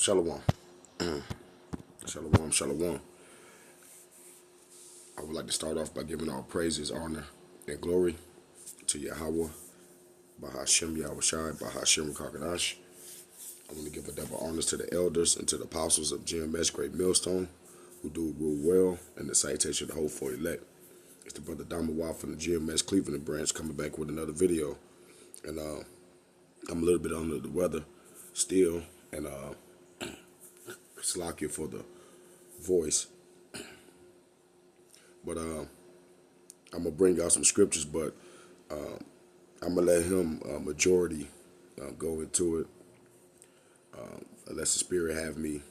Shalom. Shalom, shalom. I would like to start off by giving all praises, honor, and glory to Yahweh, Bahashem Yahushai, Bahashem Kakadash. I want to give a double honors to the elders and to the apostles of GMS Great Millstone, who do rule well, and the citation of the whole for elect. It's the brother Damawa from the GMS Cleveland branch coming back with another video. And I'm a little bit under the weather still, and slack you for the voice. But I'm going to bring out some scriptures, but I'm going to let him, majority, go into it. Unless the Spirit have me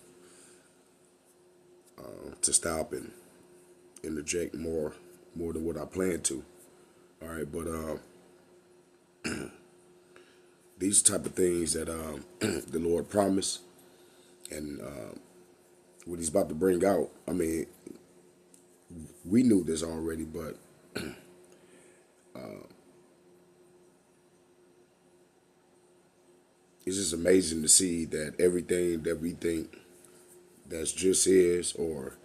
to stop and interject more than what I plan to. All right, but these type of things that the Lord promised, and what He's about to bring out. I mean, we knew this already, but it's just amazing to see that everything that we think that's just is, or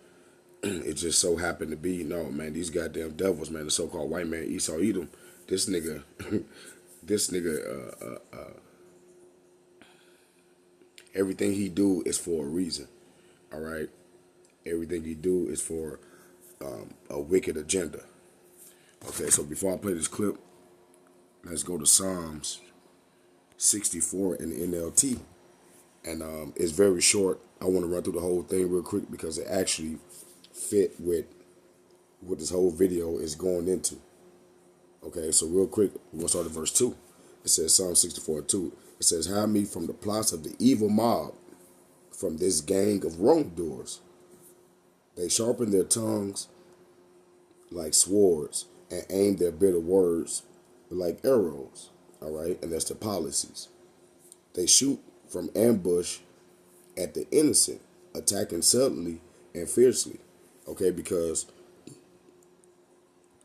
it just so happened to be. No, man, these goddamn devils, man, the so-called white man, Esau Edom, this nigga, everything he do is for a reason, all right? Everything he do is for a wicked agenda. Okay, so before I play this clip, let's go to Psalms 64 in the NLT. And it's very short. I want to run through the whole thing real quick because it actually fit with what this whole video is going into. Okay, so real quick, we're going to start at verse 2. It says, Psalm 64:2. It says, hide me from the plots of the evil mob, from this gang of wrongdoers. They sharpen their tongues like swords and aim their bitter words like arrows. All right, and that's the policies. They shoot from ambush at the innocent, attacking suddenly and fiercely. Okay, because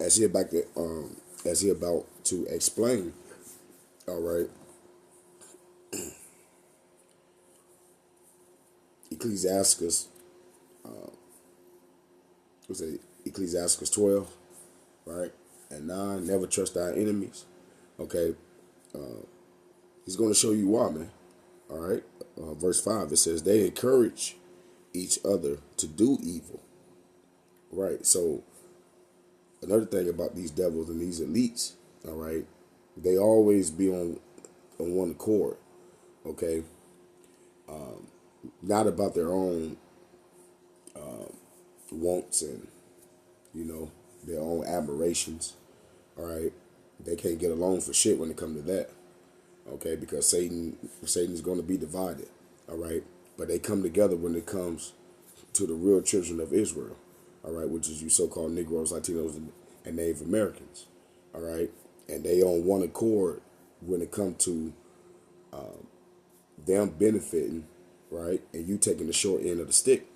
as he about to explain, all right, Ecclesiastes, Ecclesiastes 12, right, and 9. Never trust thy enemies. Okay, he's going to show you why, man. All right, verse 5. It says they encourage each other to do evil. Right. So another thing about these devils and these elites, all right, they always be on one accord. Okay, not about their own wants and their own aberrations. All right, they can't get along for shit when it comes to that. Okay, because Satan is going to be divided. All right, but they come together when it comes to the real children of Israel. All right, which is you so-called Negroes, Latinos, and Native Americans. All right, and they on one accord when it comes to them benefiting, right, and you taking the short end of the stick.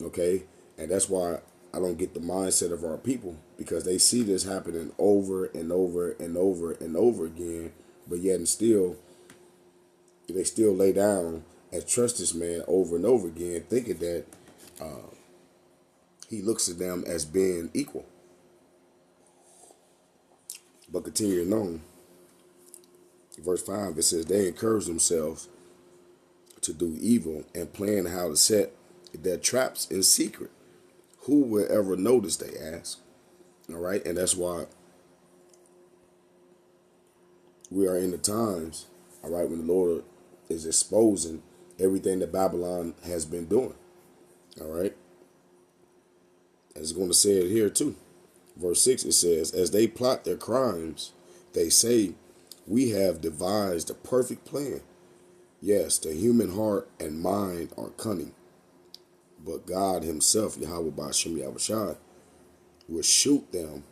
Okay, and that's why I don't get the mindset of our people, because they see this happening over and over and over and over again, but yet and still they still lay down and trust this man over and over again, thinking that he looks at them as being equal. But continuing on, verse 5, it says they encourage themselves to do evil and plan how to set their traps in secret. Who will ever notice, they ask. All right, and that's why we are in the times, all right, when the Lord is exposing everything that Babylon has been doing. All right, and it's going to say it here too. Verse 6, it says, as they plot their crimes, they say, we have devised a perfect plan. Yes, the human heart and mind are cunning, but God himself, Yahweh Ba'ashem Yahushai, will shoot them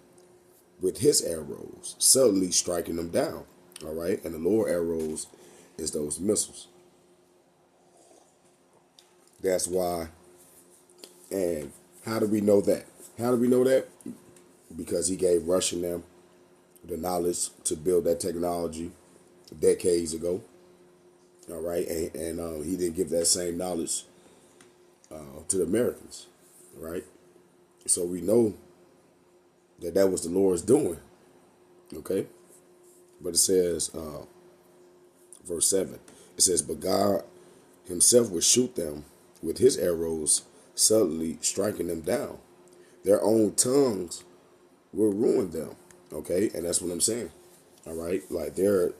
with his arrows, suddenly striking them down. All right, and the Lord arrows is those missiles. That's why. And how do we know that? How do we know that? Because he gave Russia and them the knowledge to build that technology decades ago. All right, and he didn't give that same knowledge to the Americans, right? So we know that that was the Lord's doing, okay? But it says, verse 7, it says, but God himself would shoot them with his arrows, suddenly striking them down. Their own tongues will ruin them, okay? And that's what I'm saying, all right? Like they're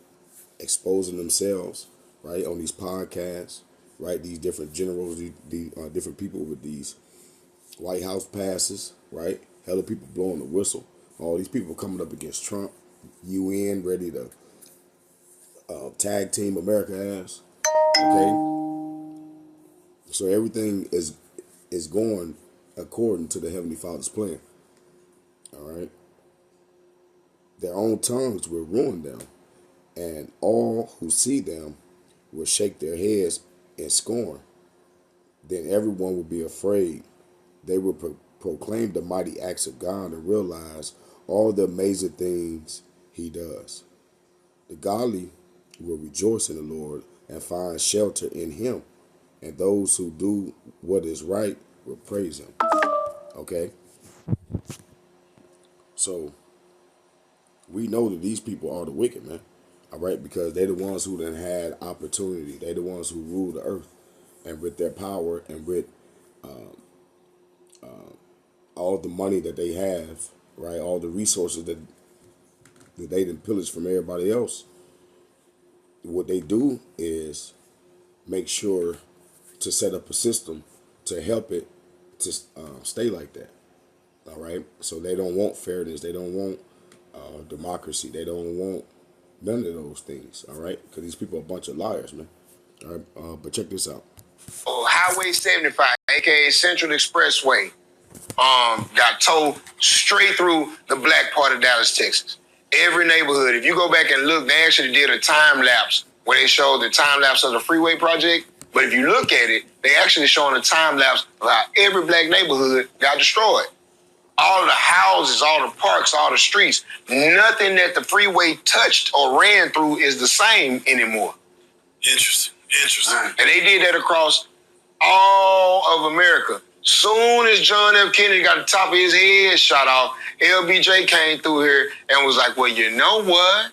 exposing themselves, right, on these podcasts, right? These different generals, these different people with these White House passes, right? Hella people blowing the whistle. All these people coming up against Trump, UN ready to tag team America ass. Okay, so everything is going according to the Heavenly Father's plan. All right, their own tongues will ruin them, and all who see them will shake their heads in scorn. Then everyone will be afraid. They will proclaim the mighty acts of God and realize all the amazing things he does. The godly will rejoice in the Lord and find shelter in him. And those who do what is right will praise him. Okay? So we know that these people are the wicked, man. All right? Because they're the ones who then had opportunity. They're the ones who rule the earth. And with their power and with all the money that they have, right? All the resources that they didn't pillage from everybody else. What they do is make sure to set up a system to help it to stay like that. All right. So they don't want fairness. They don't want democracy. They don't want none of those things. All right. Because these people are a bunch of liars, man. All right. But check this out. Oh, Highway 75, aka Central Expressway, got towed straight through the black part of Dallas, Texas. Every neighborhood, if you go back and look, they actually did a time lapse where they showed the time lapse of the freeway project. But if you look at it, they actually showing a time lapse of how every black neighborhood got destroyed. All the houses, all the parks, all the streets, nothing that the freeway touched or ran through is the same anymore. Interesting. And they did that across all of America. Soon as John F. Kennedy got the top of his head shot off, LBJ came through here and was like, well, you know what?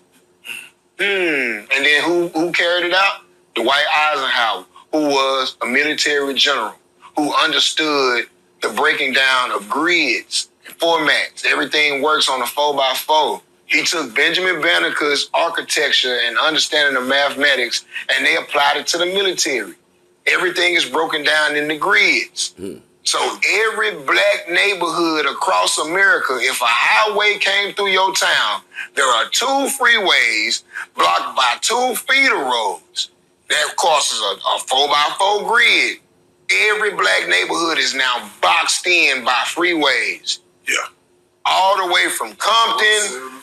And then who carried it out? Dwight Eisenhower, who was a military general, who understood the breaking down of grids, formats. Everything works on a 4x4. He took Benjamin Banneker's architecture and understanding of mathematics, and they applied it to the military. Everything is broken down into grids. So every black neighborhood across America, if a highway came through your town, there are 2 freeways blocked by 2 feeder roads. That crosses a 4x4 grid. Every black neighborhood is now boxed in by freeways. Yeah. All the way from Compton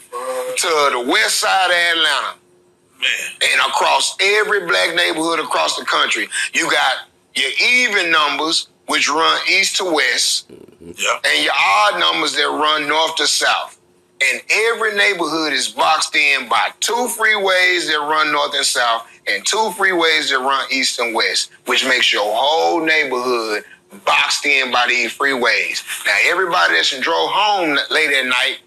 to the west side of Atlanta. Man. And across every black neighborhood across the country, you got your even numbers, which run east to west, and your odd numbers that run north to south. And every neighborhood is boxed in by 2 freeways that run north and south and 2 freeways that run east and west, which makes your whole neighborhood boxed in by these freeways. Now, everybody that drove home late at night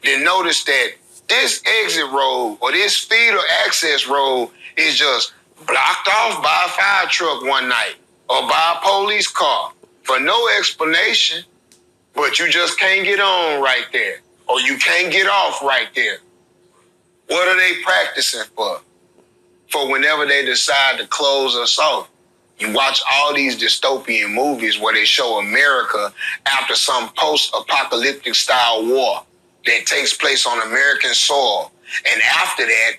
then notice that this exit road or this feeder access road is just blocked off by a fire truck one night or by a police car for no explanation, but you just can't get on right there or you can't get off right there. What are they practicing for? For whenever they decide to close us off. You watch all these dystopian movies where they show America after some post-apocalyptic style war that takes place on American soil. And after that,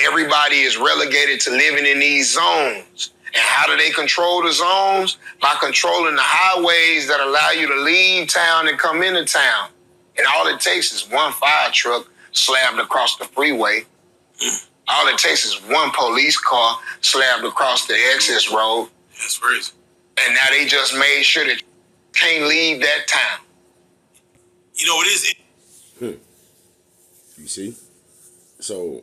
everybody is relegated to living in these zones. And how do they control the zones? By controlling the highways that allow you to leave town and come into town. And all it takes is one fire truck slabbed across the freeway. All it takes is one police car slabbed across the access road. That's crazy. And now they just made sure that you can't leave that town. You know, it is. You see? So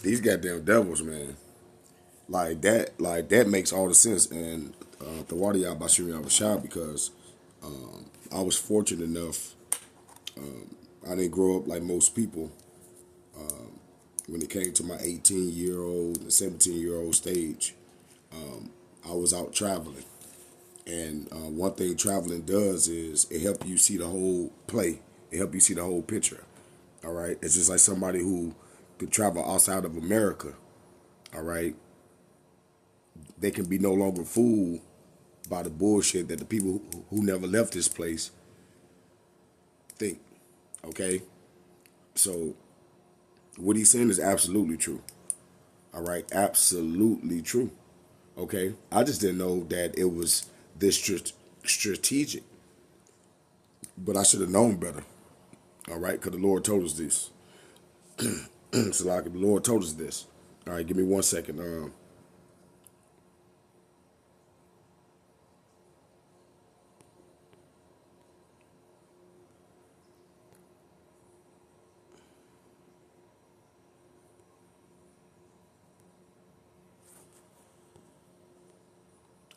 these goddamn devils, man. Like that makes all the sense. And Thawadi Bashir Abashah, because I was fortunate enough. I didn't grow up like most people. When it came to my 18-year-old and 17-year-old stage, I was out traveling. And one thing traveling does is it helps you see the whole play. It helps you see the whole picture. All right. It's just like somebody who could travel outside of America. All right. They can be no longer fooled by the bullshit that the people who never left this place think. Okay. So what he's saying is absolutely true. All right. Absolutely true. Okay. I just didn't know that it was this strategic. But I should have known better. All right. Because the Lord told us this. So like the Lord told us this. All right. Give me 1 second.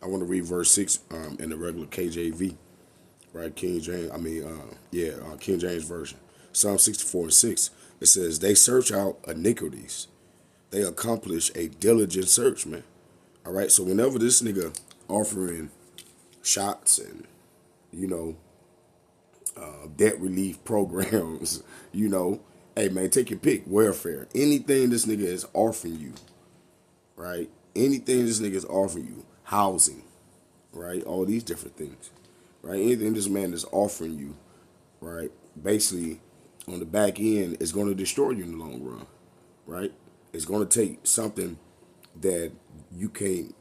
I want to read verse 6 in the regular KJV, right? King James, King James Version. Psalm 64:6. It says, they search out iniquities. They accomplish a diligent search, man. All right, so whenever this nigga offering shots and, you know, debt relief programs, you know, hey, man, take your pick, welfare. Anything this nigga is offering you, right? Anything this nigga is offering you, housing, right? All these different things, right? Anything this man is offering you, right? Basically, on the back end, is going to destroy you in the long run, right? It's going to take something that you can't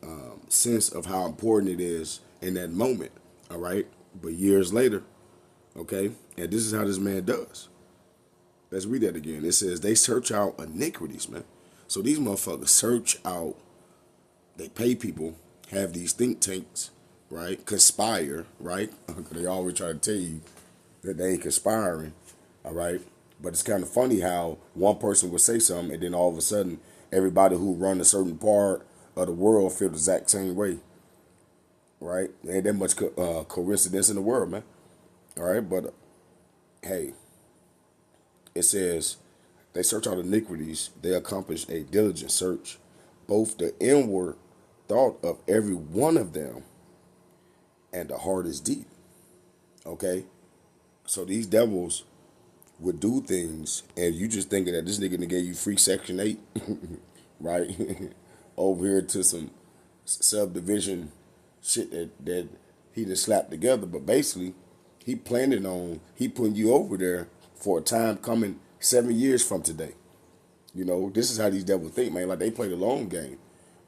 sense of how important it is in that moment, all right? But years later, okay, and this is how this man does. Let's read that again. It says they search out iniquities, man. So these motherfuckers search out. They pay people, have these think tanks, right? Conspire, right? They always try to tell you that they ain't conspiring, all right? But it's kind of funny how one person will say something and then all of a sudden everybody who run a certain part of the world feel the exact same way, right? There ain't that much coincidence in the world, man. All right, but hey, it says they search out iniquities. They accomplish a diligent search. Both the inward thought of every one of them and the heart is deep. Okay? So these devils would do things and you just thinking that this nigga gave you free Section 8, right? Over here to some subdivision shit that he just slapped together. But basically, he planning on, he putting you over there for a time coming 7 years from today. You know, this is how these devils think, man. Like, they play the long game.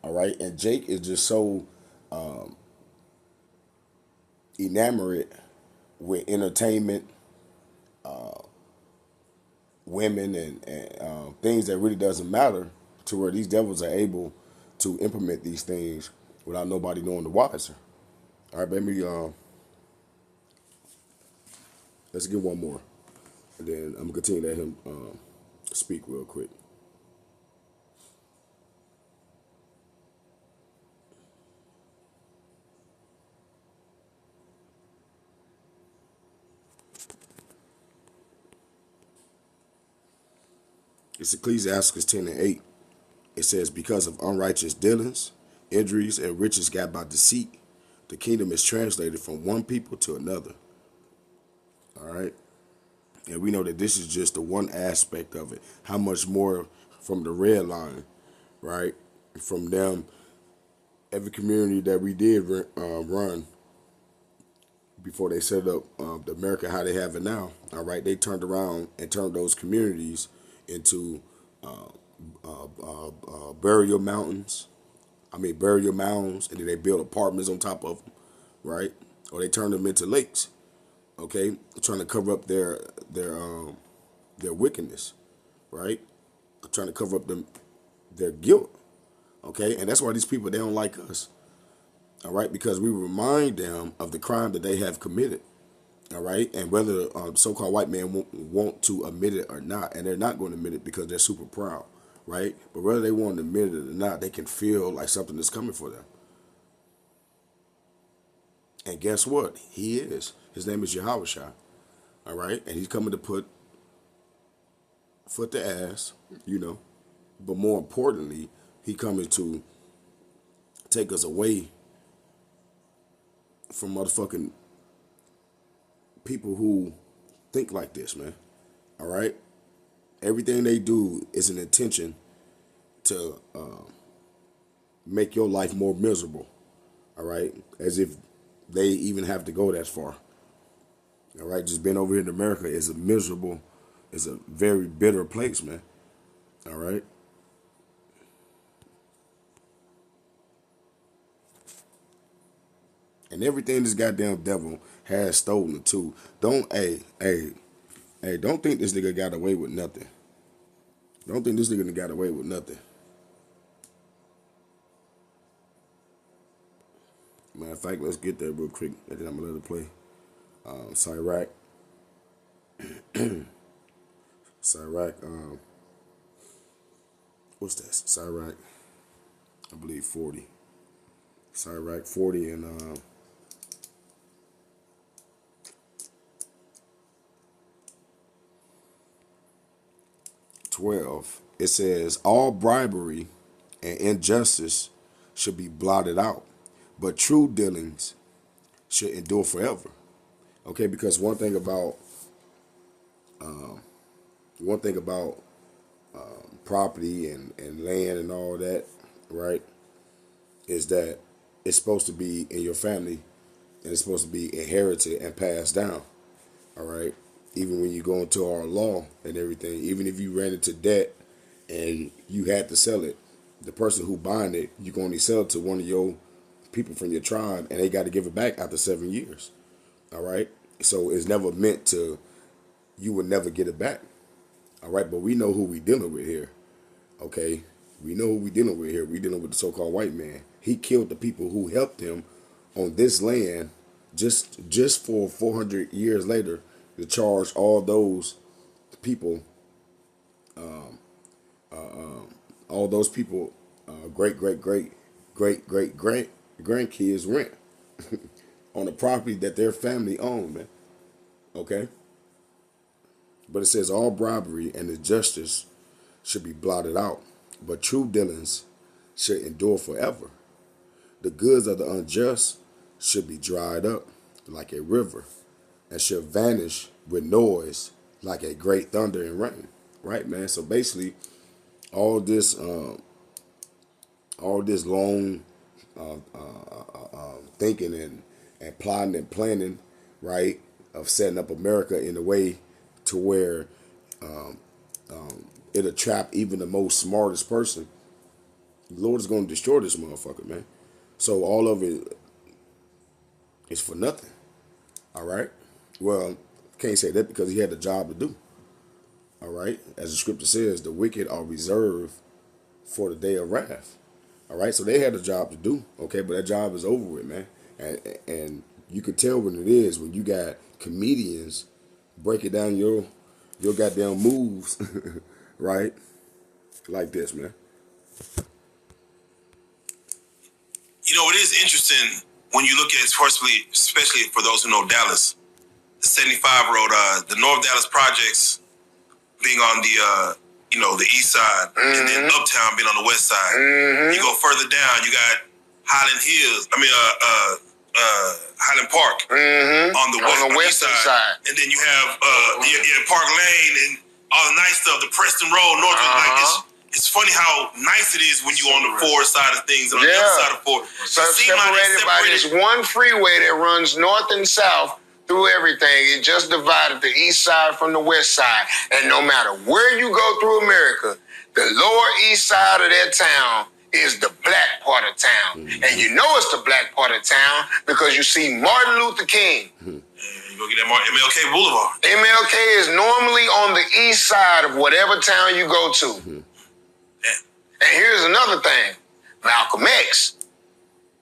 All right? And Jake is just so enamored with entertainment, women, and things that really doesn't matter, to where these devils are able to implement these things without nobody knowing the wiser. All right, baby. Let's get one more, and then I'm gonna continue to let him speak real quick. It's Ecclesiastes 10:8. It says, because of unrighteous dealings, injuries, and riches got by deceit, the kingdom is translated from one people to another. All right? And we know that this is just the one aspect of it. How much more from the red line, right? From them, every community that we did run before they set up the America how they have it now, all right? They turned around and turned those communities into burial mounds, and then they build apartments on top of them, right? Or they turn them into lakes, okay? Trying to cover up their wickedness, right? Trying to cover up their guilt, okay? And that's why these people, they don't like us, all right? Because we remind them of the crime that they have committed, all right? And whether so-called white men want to admit it or not, and they're not going to admit it because they're super proud, right? But whether they want to admit it or not, they can feel like something is coming for them. And guess what? He is. His name is Yahushua. All right? And he's coming to put foot to ass, But more importantly, he coming to take us away from motherfucking people who think like this, man. All right? Everything they do is an intention to make your life more miserable. All right? As if they even have to go that far. All right? Just being over here in America is a very bitter place, man. All right? And everything this goddamn devil has stolen too. Don't think this nigga got away with nothing. Don't think this nigga got away with nothing. Matter of fact, let's get there real quick, and then I'm gonna let it play. Cyrac. Cyrac. What's that? Cyrac. I believe 40. Cyrac 40 and 12, it says, all bribery and injustice should be blotted out, but true dealings should endure forever. Okay, because one thing about property and land and all that, right, is that it's supposed to be in your family and it's supposed to be inherited and passed down. All right. Even when you go into our law and everything, even if you ran into debt and you had to sell it, the person who buying it, you can only sell it to one of your people from your tribe, and they got to give it back after 7 years. All right. So it's never meant to, you would never get it back. All right. But we know who we dealing with here. Okay. We know who we dealing with here. We dealing with the so-called white man. He killed the people who helped him on this land just for 400 years later to charge all those people, great grandkids rent on the property that their family owned, man. Okay? But it says all bribery and injustice should be blotted out, but true dealings should endure forever. The goods of the unjust should be dried up like a river and should vanish with noise like a great thunder and rain. Right, man? So basically, all this long thinking and plotting and planning, right, of setting up America in a way to where it'll trap even the most smartest person. The Lord is going to destroy this motherfucker, man. So all of it is for nothing. All right? Well, can't say that because he had a job to do. All right? As the scripture says, the wicked are reserved for the day of wrath. All right? So they had a job to do. Okay? But that job is over with, man. And you can tell when it is when you got comedians breaking down your goddamn moves, right? Like this, man. You know, it is interesting when you look at it, especially for those who know Dallas, the 75 road, the North Dallas projects being on the east side, and then Uptown being on the west side. You go further down, you got Highland Park on the western side, and then you have Park Lane and all the nice stuff, the Preston Road, North. It's funny how nice it is when you on the forward side of things and on the other side of forward. So separated by this one freeway that runs north and south through everything. It just divided the east side from the west side. And no matter where you go through America, the lower east side of that town is the black part of town. And you know it's the black part of town because you see Martin Luther King. You go get that MLK Boulevard. MLK is normally on the east side of whatever town you go to. And here's another thing. Malcolm X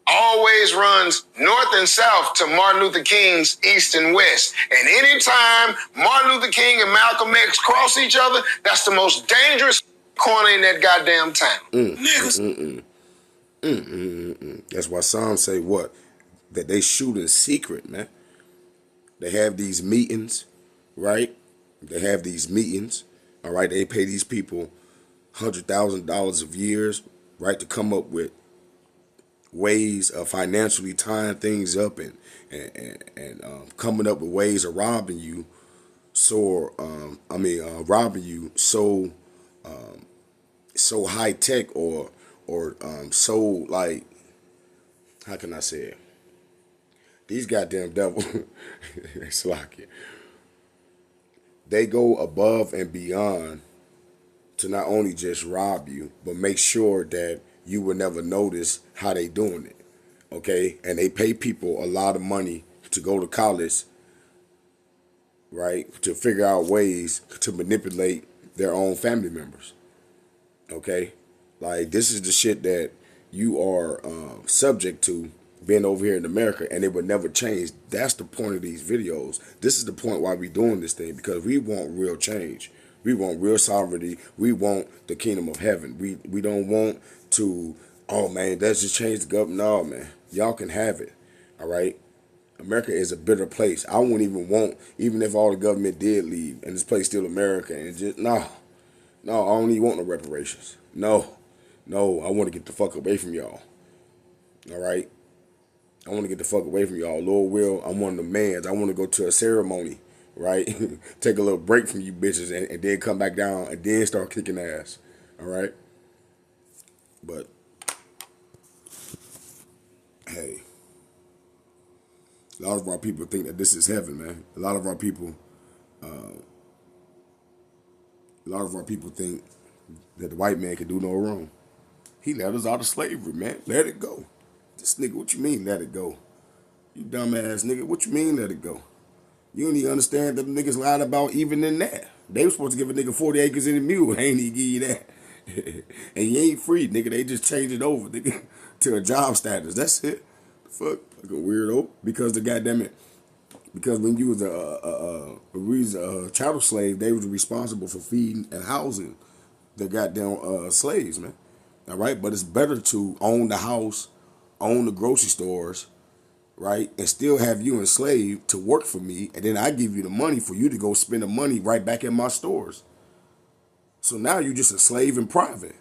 always runs north and south to Martin Luther King's east and west. And anytime Martin Luther King and Malcolm X cross each other, that's the most dangerous corner in that goddamn town. Niggas. That's why some say what? That they shoot in secret, man. They have these meetings, right? They have these meetings, all right? They pay these people $100,000 of years, right, to come up with ways of financially tying things up and coming up with ways of robbing you. So, robbing you so high tech or so like, how can I say it? These goddamn devils, it's like it. They go above and beyond to not only just rob you, but make sure that you will never notice how they doing it. Okay? And they pay people a lot of money to go to college, right? To figure out ways to manipulate their own family members. Okay? Like, this is the shit that you are subject to being over here in America, and it would never change. That's the point of these videos. This is the point why we doing this thing, because we want real change. We want real sovereignty. We want the kingdom of heaven. We don't want to, oh man, let's just change the government. No, man. Y'all can have it. All right? America is a bitter place. I wouldn't even want, even if all the government did leave and this place still America, and just, no, I don't even want no reparations. No, I want to get the fuck away from y'all. All right? I want to get the fuck away from y'all. Lord will, I'm one of the mans. I want to go to a ceremony, right? Take a little break from you bitches and then come back down and then start kicking ass. All right? But, hey, a lot of our people think that this is heaven, man. A lot of our people think that the white man can do no wrong. He let us out of slavery, man. Let it go. This nigga, what you mean let it go? You dumbass nigga, what you mean let it go? You don't even understand that the niggas lied about even in that. They were supposed to give a nigga 40 acres and a mule. They ain't even give you that. And you ain't free, nigga. They just changed it over, nigga, to a job status. That's it. Fuck, like a weirdo. Because because when you was a chattel slave, they was responsible for feeding and housing the goddamn slaves, man. All right, but it's better to own the house, own the grocery stores, right, and still have you enslaved to work for me, and then I give you the money for you to go spend the money right back in my stores. So now you're just a slave in private.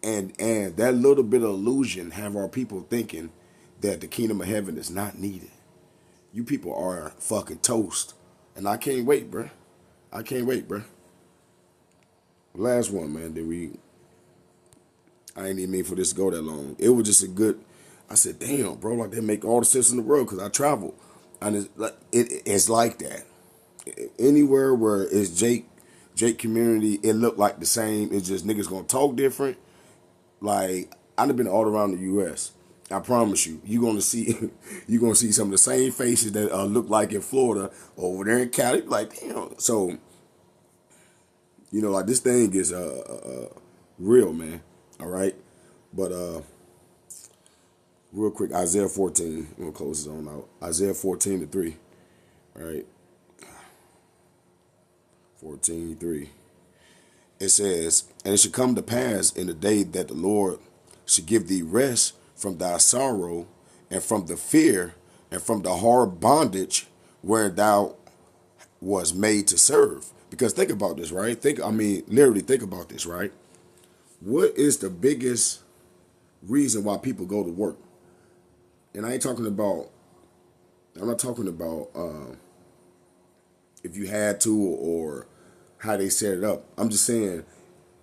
And that little bit of illusion have our people thinking that the kingdom of heaven is not needed. You people are fucking toast. And I can't wait, bruh. I can't wait, bruh. Last one, man. I ain't even mean for this to go that long. It was just a good, I said, damn, bro, like they make all the sense in the world because I travel. And it's like that. Anywhere where it's Jake community, it looked like the same. It's just niggas gonna talk different. Like, I've been all around the U.S. I promise you, you're gonna see some of the same faces that look like in Florida over there in Cali. Like, damn. So, like this thing is real, man. All right, but real quick, Isaiah 14. I'm gonna close this on out. Isaiah 14:3. All right, 14:3. It says, "And it should come to pass in the day that the Lord should give thee rest from thy sorrow and from the fear and from the hard bondage where thou was made to serve." Because think about this, right? Literally think about this, right? What is the biggest reason why people go to work? And I'm not talking about if you had to or how they set it up. I'm just saying,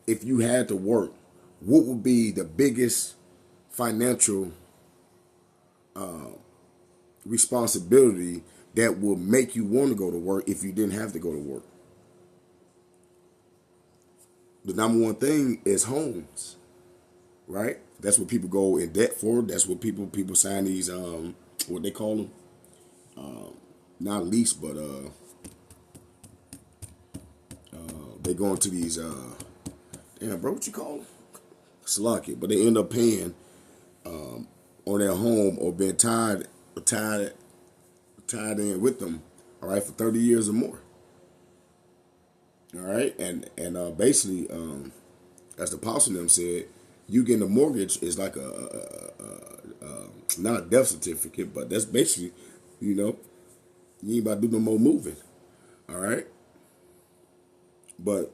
if you had to work, what would be the biggest financial responsibility that will make you want to go to work if you didn't have to go to work? The number one thing is homes, right? That's what people go in debt for. That's what people sign these what they call them, not lease, but they go into these damn bro, what you call them? Slocky, but they end up paying on their home or being tied in with them, all right, for 30 years or more. All right, and basically, as the apostle them said, you getting a mortgage is like not a death certificate, but that's basically, you know, you ain't about to do no more moving. All right, but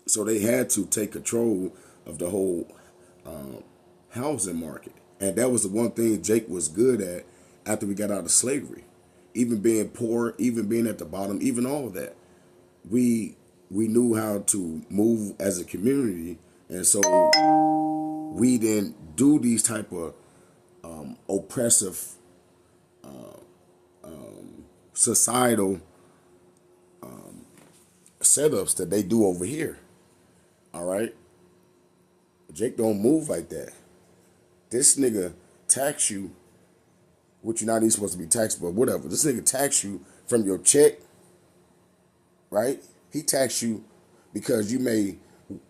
so they had to take control of the whole housing market, and that was the one thing Jake was good at after we got out of slavery. Even being poor, even being at the bottom, even all of that, we knew how to move as a community, and so we didn't do these type of oppressive societal setups that they do over here. All right, Jake don't move like that. This nigga tax you, which you're not even supposed to be taxed, but whatever. This nigga tax you from your check, right? He tax you because you may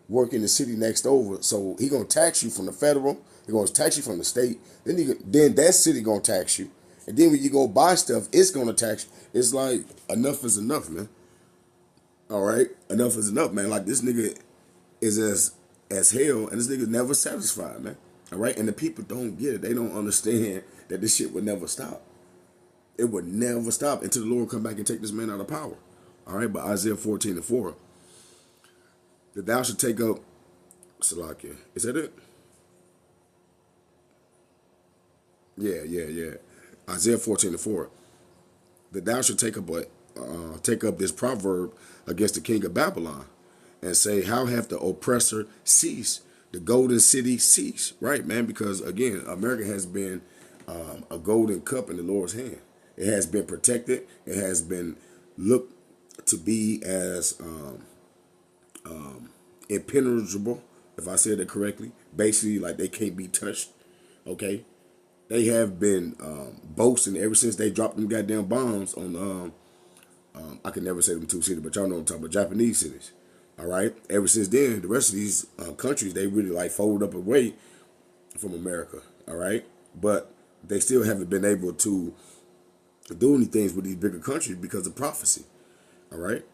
work in the city next over, so he gonna tax you from the federal. He gonna tax you from the state. Then that city gonna tax you, and then when you go buy stuff, it's gonna tax you. It's like enough is enough, man. All right, enough is enough, man. Like this nigga is as hell, and this nigga never satisfied, man. All right, and the people don't get it. They don't understand that this shit would never stop. It would never stop until the Lord come back and take this man out of power. All right, but Isaiah 14:4, that thou should take up Salakia. Is that it? Yeah. Isaiah 14:4, that thou should take up this proverb against the king of Babylon, and say, how hath the oppressor ceased? The golden city ceased, right, man? Because again, America has been a golden cup in the Lord's hand. It has been protected. It has been looked to be as impenetrable, if I said it correctly. Basically, like they can't be touched. Okay, they have been boasting ever since they dropped them goddamn bombs on. I can never say them two cities, but y'all know what I'm talking about, Japanese cities. All right. Ever since then, the rest of these countries, they really like folded up away from America. All right. But they still haven't been able to do any things with these bigger countries because of prophecy. All right.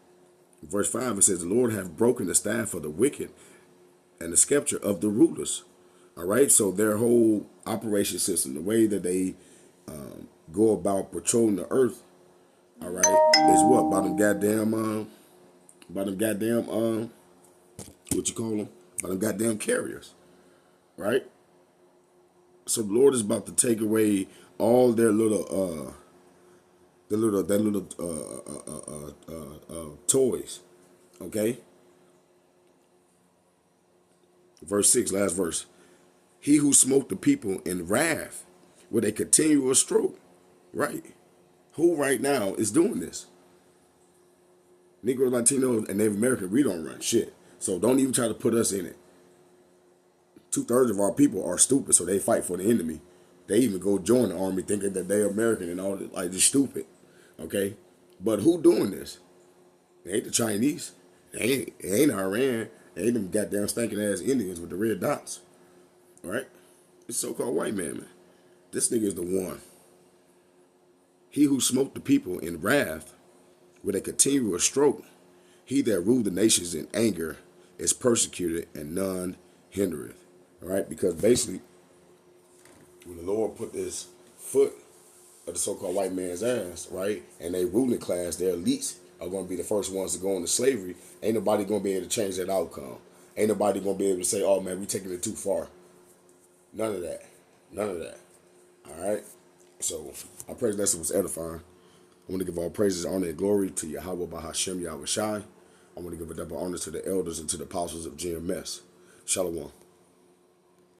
Verse 5, it says, the Lord hath broken the staff of the wicked and the scepter of the rulers. All right. So their whole operation system, the way that they go about patrolling the earth, all right, is what? By them goddamn what you call them? By them goddamn carriers, right? So the Lord is about to take away all their little toys, okay? Verse 6, last verse. He who smote the people in wrath with a continual stroke, right? Who right now is doing this? Negro, Latinos, and Native American, we don't run shit. So don't even try to put us in it. 2/3 of our people are stupid, so they fight for the enemy. They even go join the army thinking that they're American and all that, like just stupid. Okay? But who doing this? It ain't the Chinese. It ain't Iran. It ain't them goddamn stinking ass Indians with the red dots. Alright? This so-called white man. This nigga is the one. He who smote the people in wrath with a continual stroke, he that ruled the nations in anger is persecuted, and none hindereth. All right, because basically, when the Lord put this foot of the so-called white man's ass, right, and they ruling class, their elites are going to be the first ones to go into slavery. Ain't nobody going to be able to change that outcome. Ain't nobody going to be able to say, oh man, we taking it too far. None of that. None of that. All right. So our praise lesson was edifying. I want to give all praises, honor, and glory to Yahweh Bahashem Yahweh Shai. I want to give a double honor to the elders and to the apostles of GMS. Shalom.